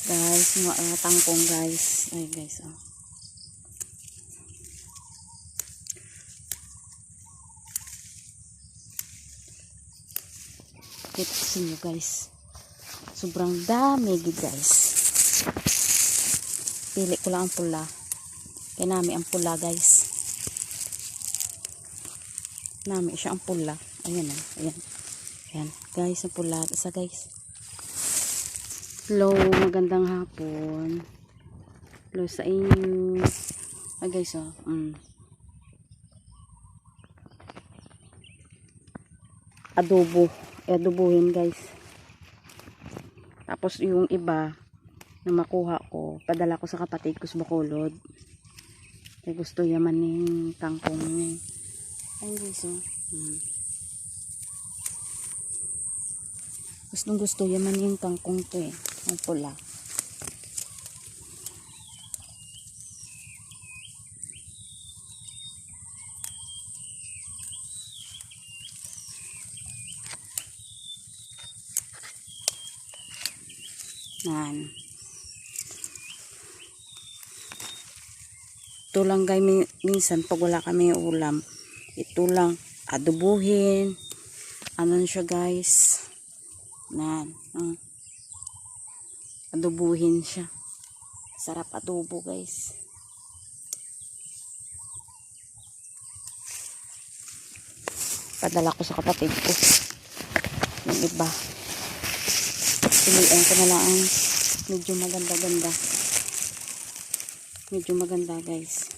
Guys, mga tangkong guys. Ay guys, oh. Kita sa inyo guys. Sobrang dami guys. Pili ko lang ang pula. Kaya nami ang pula guys. Nami siya ang pula. Ayan oh. Ayan. Ayan. Guys, ang pula. Isa guys. Hello, magandang hapon. Hello sa inyo. Ay guys, oh. Adobo. Adobohin guys. Tapos yung iba na makuha ko, padala ko sa kapatid ko sa Bacolod. Kaya gusto yaman ng kangkong niya. Ay guys, oh. Gustong gusto yaman yung kangkong to eh. Ang pula. Yan. Ito lang guys, minsan pag wala kami ulam, ito lang adobuhin. Ano siya guys? Yan. Adobuhin siya. Sarap adobo guys. Padala ko sa kapatid ko. Yung iba. Piliin ko na lang ang medyo maganda-ganda. Medyo maganda guys.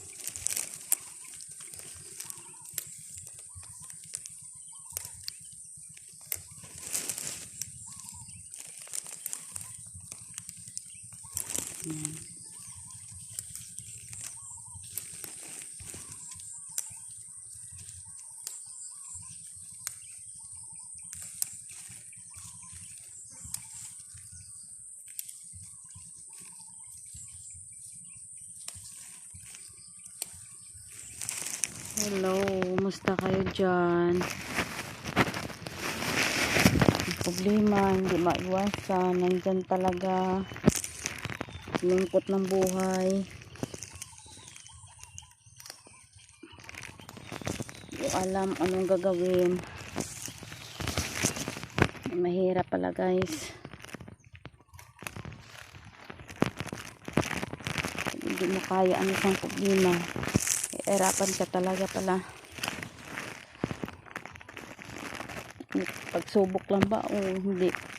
Yan. Hello, musta kayo dyan? Ang problema, hindi maiwasan. Nandyan talaga. Lungkot ng buhay. Hindi alam anong gagawin. Mahirap pala guys. Hindi mo kaya ang isang problema. Hirapan ka talaga pala. Pagsubok lang ba o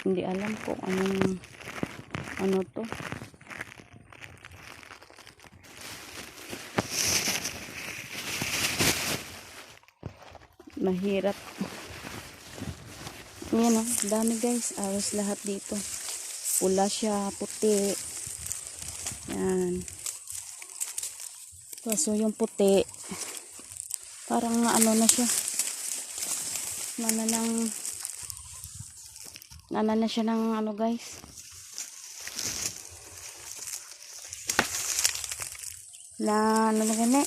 hindi alam kung ano to. Mahirap. Yan oh, dami guys. Ayos lahat dito. Pula siya, puti. Yan. So yung puti, parang ano na siya. Nana na siya ng ano guys. Na ano na gani.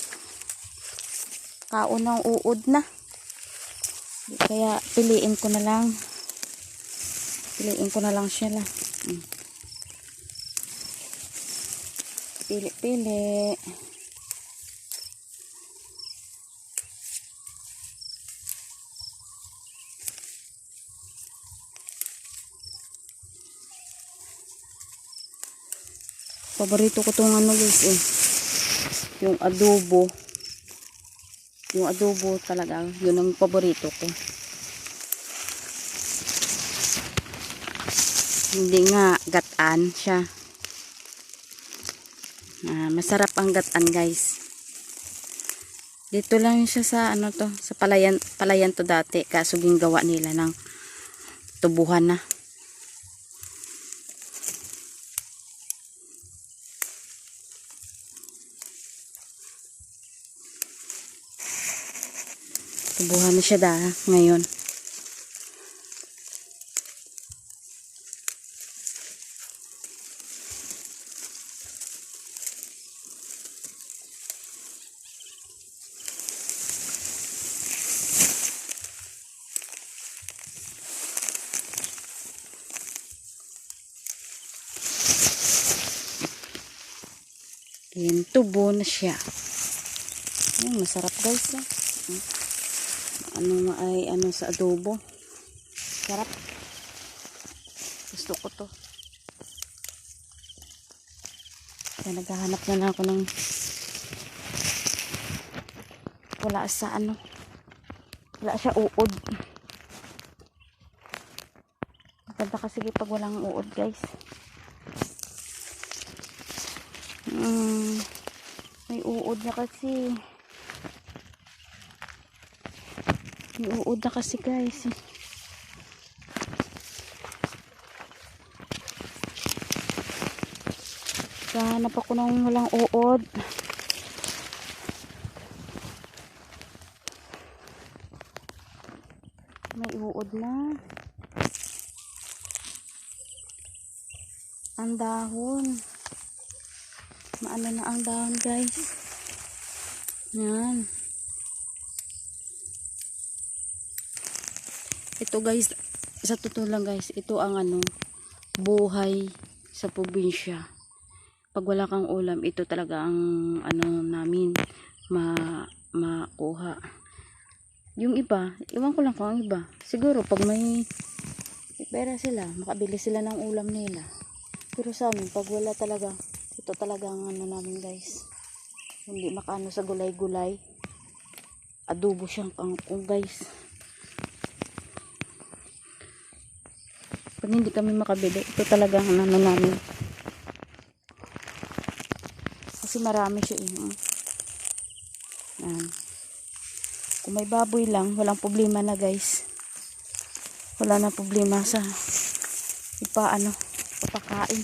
Kaunang uod na. Kaya piliin ko na lang. Siya lang. Pili. Paborito ko itong ano guys eh. Yung adobo. Yung adobo talaga. Yun ang paborito ko. Hindi nga gataan siya. Masarap ang gataan guys. Dito lang siya sa ano to. Sa palayan to dati. Kaso gingawa nila ng tubuhan na. Tubuhan na siya ngayon. Ayan, tubo na siya. Ayan, masarap guys. Ano ay ano sa adobo. Sarap. Gusto ko to. Kaya naghahanap na ako ng wala sa ano. Wala siya uod. Maganda kasi pag walang uod guys. May uod na kasi. May uod na kasi guys. Hanap ako ng walang uod. May uod na. Ang dahon. Maano na ang dahon guys. Yan. Ito guys, sa totoo lang guys, ito ang ano, buhay sa probinsya. Pag wala kang ulam, ito talaga ang ano namin makuha. Yung iba, iwan ko lang kung ang iba. Siguro pag may pera sila, makabili sila ng ulam nila. Pero sa amin, pag wala talaga, ito talaga ang ano namin guys. Hindi makaano sa gulay-gulay. Adobo siyang kangkong guys. Pag hindi kami makabili, ito talaga ang ano namin. Kasi marami siya Yan. Kung may baboy lang, walang problema na guys. Wala na problema sa papakain.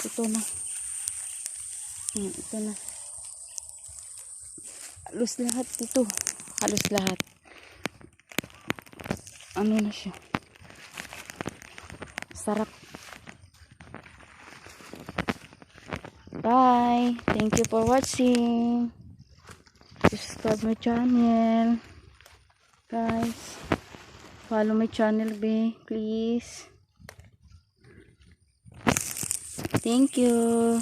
Ito na. Ito na. Halos lahat ito. Halos lahat. Ano na siya. Sarap. Bye. Thank you for watching. Subscribe my channel. Guys. Follow my channel, please. Thank you.